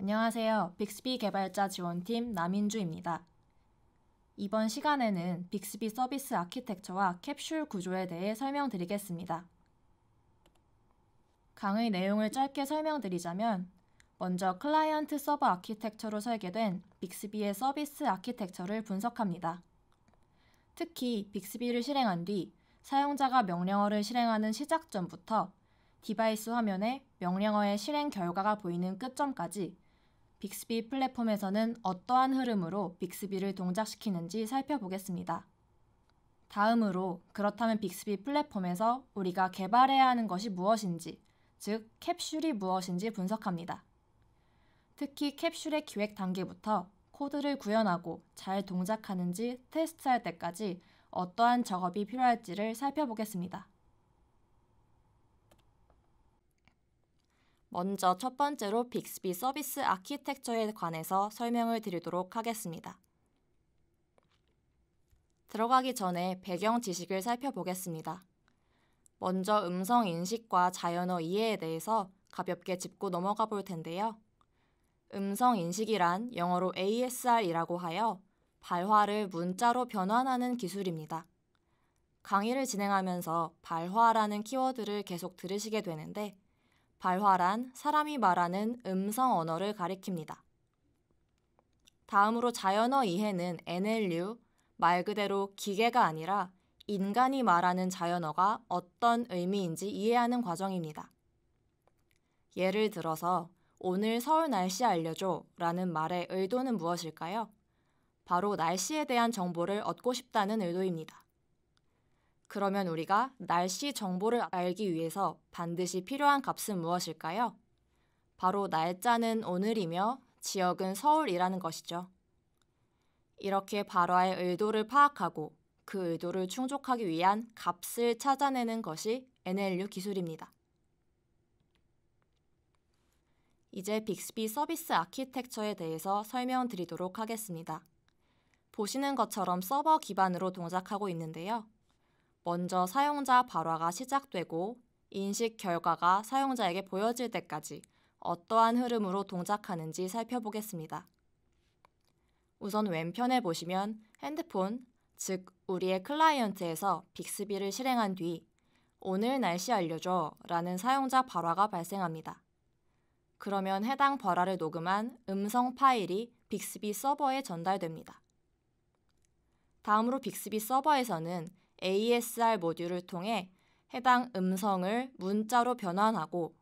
안녕하세요. 빅스비 개발자 지원팀 남인주입니다. 이번 시간에는 빅스비 서비스 아키텍처와 캡슐 구조에 대해 설명드리겠습니다. 강의 내용을 짧게 설명드리자면 먼저 클라이언트 서버 아키텍처로 설계된 빅스비의 서비스 아키텍처를 분석합니다. 특히 빅스비를 실행한 뒤 사용자가 명령어를 실행하는 시작점부터 디바이스 화면에 명령어의 실행 결과가 보이는 끝점까지 빅스비 플랫폼에서는 어떠한 흐름으로 빅스비를 동작시키는지 살펴보겠습니다. 다음으로 그렇다면 빅스비 플랫폼에서 우리가 개발해야 하는 것이 무엇인지, 즉 캡슐이 무엇인지 분석합니다. 특히 캡슐의 기획 단계부터 코드를 구현하고 잘 동작하는지 테스트할 때까지 어떠한 작업이 필요할지를 살펴보겠습니다. 먼저 첫 번째로 빅스비 서비스 아키텍처에 관해서 설명을 드리도록 하겠습니다. 들어가기 전에 배경 지식을 살펴보겠습니다. 먼저 음성 인식과 자연어 이해에 대해서 가볍게 짚고 넘어가 볼 텐데요. 음성 인식이란 영어로 ASR이라고 하여 발화를 문자로 변환하는 기술입니다. 강의를 진행하면서 발화라는 키워드를 계속 들으시게 되는데 발화란 사람이 말하는 음성 언어를 가리킵니다. 다음으로 자연어 이해는 NLU, 말 그대로 기계가 아니라 인간이 말하는 자연어가 어떤 의미인지 이해하는 과정입니다. 예를 들어서 오늘 서울 날씨 알려줘 라는 말의 의도는 무엇일까요? 바로 날씨에 대한 정보를 얻고 싶다는 의도입니다. 그러면 우리가 날씨 정보를 알기 위해서 반드시 필요한 값은 무엇일까요? 바로 날짜는 오늘이며 지역은 서울이라는 것이죠. 이렇게 발화의 의도를 파악하고 그 의도를 충족하기 위한 값을 찾아내는 것이 NLU 기술입니다. 이제 빅스비 서비스 아키텍처에 대해서 설명드리도록 하겠습니다. 보시는 것처럼 서버 기반으로 동작하고 있는데요. 먼저 사용자 발화가 시작되고 인식 결과가 사용자에게 보여질 때까지 어떠한 흐름으로 동작하는지 살펴보겠습니다. 우선 왼편에 보시면 핸드폰, 즉 우리의 클라이언트에서 빅스비를 실행한 뒤 오늘 날씨 알려줘 라는 사용자 발화가 발생합니다. 그러면 해당 발화를 녹음한 음성 파일이 빅스비 서버에 전달됩니다. 다음으로 빅스비 서버에서는 ASR 모듈을 통해 해당 음성을 문자로 변환하고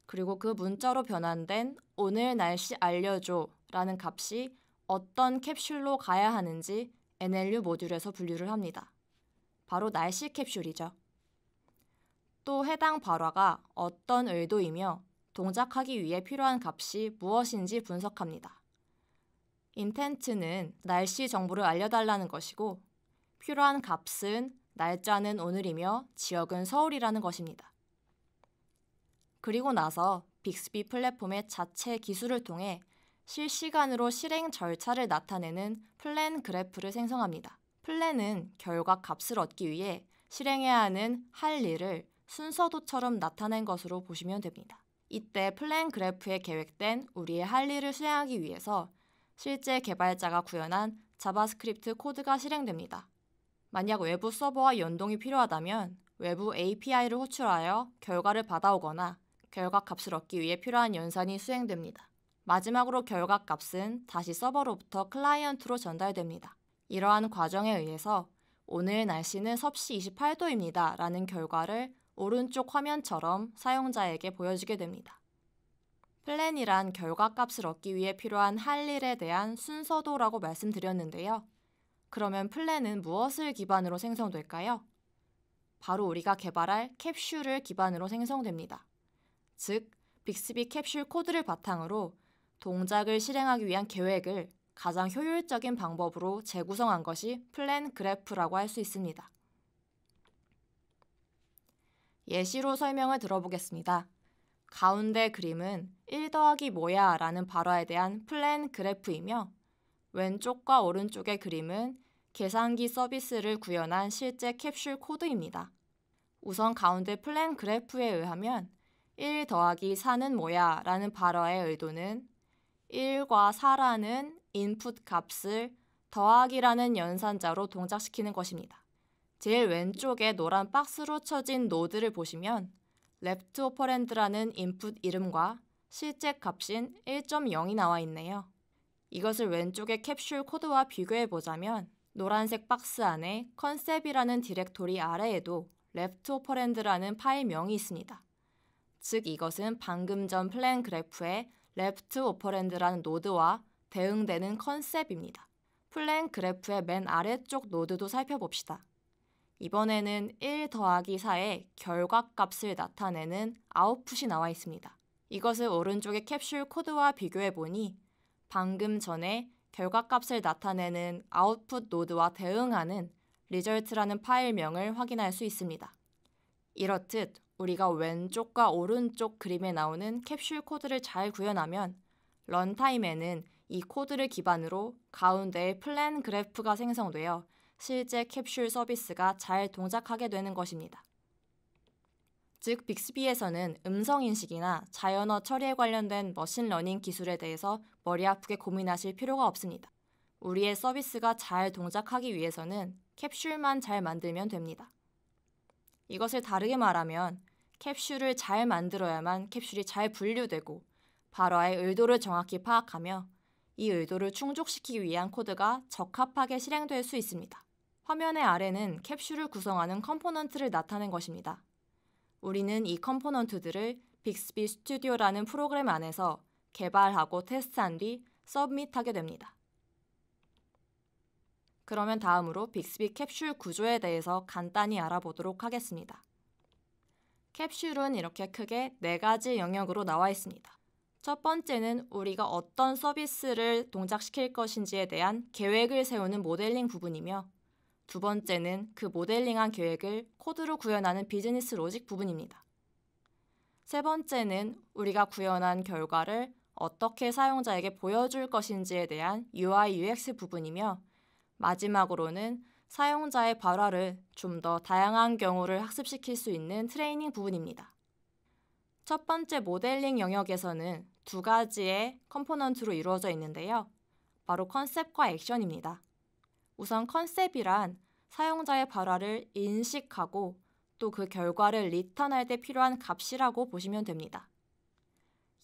그리고 그 문자로 변환된 오늘 날씨 알려줘 라는 값이 어떤 캡슐로 가야 하는지 NLU 모듈에서 분류를 합니다. 바로 날씨 캡슐이죠. 또 해당 발화가 어떤 의도이며 동작하기 위해 필요한 값이 무엇인지 분석합니다. intent는 날씨 정보를 알려달라는 것이고 필요한 값은 날짜는 오늘이며 지역은 서울이라는 것입니다. 그리고 나서 빅스비 플랫폼의 자체 기술을 통해 실시간으로 실행 절차를 나타내는 플랜 그래프를 생성합니다. 플랜은 결과 값을 얻기 위해 실행해야 하는 할 일을 순서도처럼 나타낸 것으로 보시면 됩니다. 이때 플랜 그래프에 계획된 우리의 할 일을 수행하기 위해서 실제 개발자가 구현한 자바스크립트 코드가 실행됩니다. 만약 외부 서버와 연동이 필요하다면 외부 API를 호출하여 결과를 받아오거나 결과 값을 얻기 위해 필요한 연산이 수행됩니다. 마지막으로 결과 값은 다시 서버로부터 클라이언트로 전달됩니다. 이러한 과정에 의해서 오늘 날씨는 섭씨 28도입니다 라는 결과를 오른쪽 화면처럼 사용자에게 보여주게 됩니다. 플랜이란 결과 값을 얻기 위해 필요한 할 일에 대한 순서도라고 말씀드렸는데요. 그러면 플랜은 무엇을 기반으로 생성될까요? 바로 우리가 개발할 캡슐을 기반으로 생성됩니다. 즉, 빅스비 캡슐 코드를 바탕으로 동작을 실행하기 위한 계획을 가장 효율적인 방법으로 재구성한 것이 플랜 그래프라고 할 수 있습니다. 예시로 설명을 들어보겠습니다. 가운데 그림은 1 더하기 뭐야 라는 발화에 대한 플랜 그래프이며 왼쪽과 오른쪽의 그림은 계산기 서비스를 구현한 실제 캡슐 코드입니다. 우선 가운데 플랜 그래프에 의하면 1 더하기 4는 뭐야 라는 발화의 의도는 1과 4라는 인풋 값을 더하기라는 연산자로 동작시키는 것입니다. 제일 왼쪽에 노란 박스로 쳐진 노드를 보시면 left 오퍼랜드라는 인풋 이름과 실제 값인 1.0이 나와 있네요. 이것을 왼쪽의 캡슐 코드와 비교해 보자면 노란색 박스 안에 컨셉이라는 디렉토리 아래에도 left 오퍼랜드라는 파일명이 있습니다. 즉 이것은 방금 전 플랜 그래프의 left 오퍼랜드라는 노드와 대응되는 컨셉입니다. 플랜 그래프의 맨 아래쪽 노드도 살펴봅시다. 이번에는 1 더하기 4의 결과값을 나타내는 아웃풋이 나와 있습니다. 이것을 오른쪽의 캡슐 코드와 비교해 보니 방금 전에 결과값을 나타내는 아웃풋 노드와 대응하는 result라는 파일명을 확인할 수 있습니다. 이렇듯 우리가 왼쪽과 오른쪽 그림에 나오는 캡슐 코드를 잘 구현하면 런타임에는 이 코드를 기반으로 가운데에 플랜 그래프가 생성되어 실제 캡슐 서비스가 잘 동작하게 되는 것입니다. 즉, 빅스비에서는 음성인식이나 자연어 처리에 관련된 머신러닝 기술에 대해서 머리 아프게 고민하실 필요가 없습니다. 우리의 서비스가 잘 동작하기 위해서는 캡슐만 잘 만들면 됩니다. 이것을 다르게 말하면 캡슐을 잘 만들어야만 캡슐이 잘 분류되고 발화의 의도를 정확히 파악하며 이 의도를 충족시키기 위한 코드가 적합하게 실행될 수 있습니다. 화면의 아래는 캡슐을 구성하는 컴포넌트를 나타낸 것입니다. 우리는 이 컴포넌트들을 빅스비 스튜디오라는 프로그램 안에서 개발하고 테스트한 뒤 서브밋하게 됩니다. 그러면 다음으로 빅스비 캡슐 구조에 대해서 간단히 알아보도록 하겠습니다. 캡슐은 이렇게 크게 4가지 영역으로 나와 있습니다. 첫 번째는 우리가 어떤 서비스를 동작시킬 것인지에 대한 계획을 세우는 모델링 부분이며 두 번째는 그 모델링한 계획을 코드로 구현하는 비즈니스 로직 부분입니다. 세 번째는 우리가 구현한 결과를 어떻게 사용자에게 보여줄 것인지에 대한 UI, UX 부분이며 마지막으로는 사용자의 발화를 좀 더 다양한 경우를 학습시킬 수 있는 트레이닝 부분입니다. 첫 번째 모델링 영역에서는 2가지의 컴포넌트로 이루어져 있는데요. 바로 컨셉과 액션입니다. 우선 컨셉이란 사용자의 발화를 인식하고 또 그 결과를 리턴할 때 필요한 값이라고 보시면 됩니다.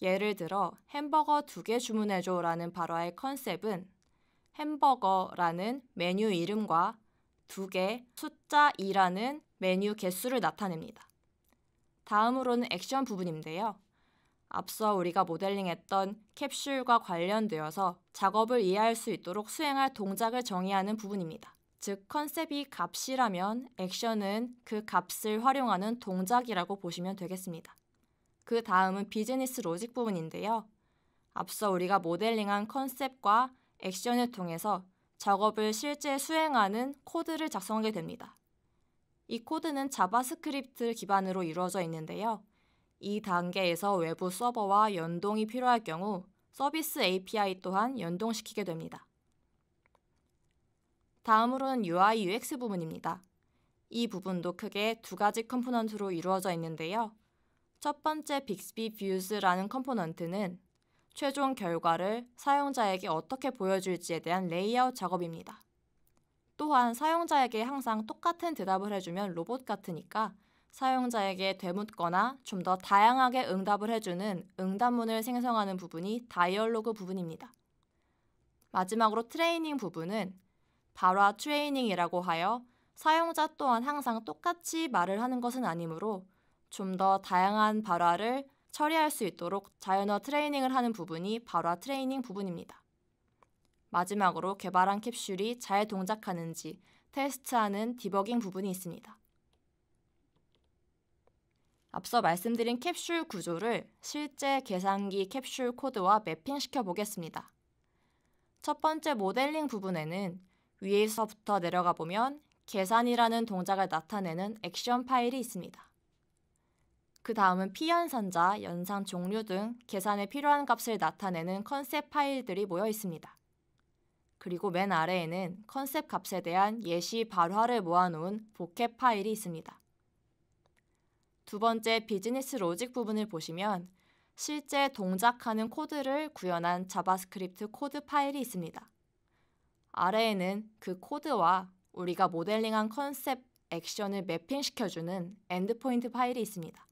예를 들어 햄버거 2개 주문해줘 라는 발화의 컨셉은 햄버거라는 메뉴 이름과 2개 숫자 2라는 메뉴 개수를 나타냅니다. 다음으로는 액션 부분인데요. 앞서 우리가 모델링했던 캡슐과 관련되어서 작업을 이해할 수 있도록 수행할 동작을 정의하는 부분입니다. 즉 컨셉이 값이라면 액션은 그 값을 활용하는 동작이라고 보시면 되겠습니다. 그 다음은 비즈니스 로직 부분인데요. 앞서 우리가 모델링한 컨셉과 액션을 통해서 작업을 실제 수행하는 코드를 작성하게 됩니다. 이 코드는 자바스크립트 기반으로 이루어져 있는데요. 이 단계에서 외부 서버와 연동이 필요할 경우 서비스 API 또한 연동시키게 됩니다. 다음으로는 UI, UX 부분입니다. 이 부분도 크게 2가지 컴포넌트로 이루어져 있는데요. 첫 번째 빅스비 뷰즈라는 컴포넌트는 최종 결과를 사용자에게 어떻게 보여줄지에 대한 레이아웃 작업입니다. 또한 사용자에게 항상 똑같은 대답을 해주면 로봇 같으니까 사용자에게 되묻거나 좀 더 다양하게 응답을 해주는 응답문을 생성하는 부분이 다이얼로그 부분입니다. 마지막으로 트레이닝 부분은 발화 트레이닝이라고 하여 사용자 또한 항상 똑같이 말을 하는 것은 아니므로 좀 더 다양한 발화를 처리할 수 있도록 자연어 트레이닝을 하는 부분이 발화 트레이닝 부분입니다. 마지막으로 개발한 캡슐이 잘 동작하는지 테스트하는 디버깅 부분이 있습니다. 앞서 말씀드린 캡슐 구조를 실제 계산기 캡슐 코드와 매핑시켜 보겠습니다. 첫 번째 모델링 부분에는 위에서부터 내려가 보면 계산이라는 동작을 나타내는 액션 파일이 있습니다. 그 다음은 피연산자, 연산 종류 등 계산에 필요한 값을 나타내는 컨셉 파일들이 모여 있습니다. 그리고 맨 아래에는 컨셉 값에 대한 예시 발화를 모아놓은 보캡 파일이 있습니다. 두 번째 비즈니스 로직 부분을 보시면 실제 동작하는 코드를 구현한 자바스크립트 코드 파일이 있습니다. 아래에는 그 코드와 우리가 모델링한 컨셉 액션을 매핑시켜주는 엔드포인트 파일이 있습니다.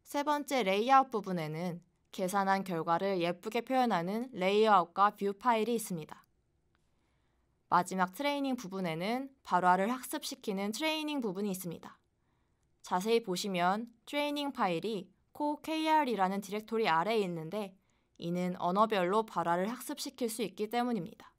세 번째 레이아웃 부분에는 계산한 결과를 예쁘게 표현하는 레이아웃과 뷰 파일이 있습니다. 마지막 트레이닝 부분에는 발화를 학습시키는 트레이닝 부분이 있습니다. 자세히 보시면 트레이닝 파일이 core.kr이라는 디렉토리 아래에 있는데 이는 언어별로 발화를 학습시킬 수 있기 때문입니다.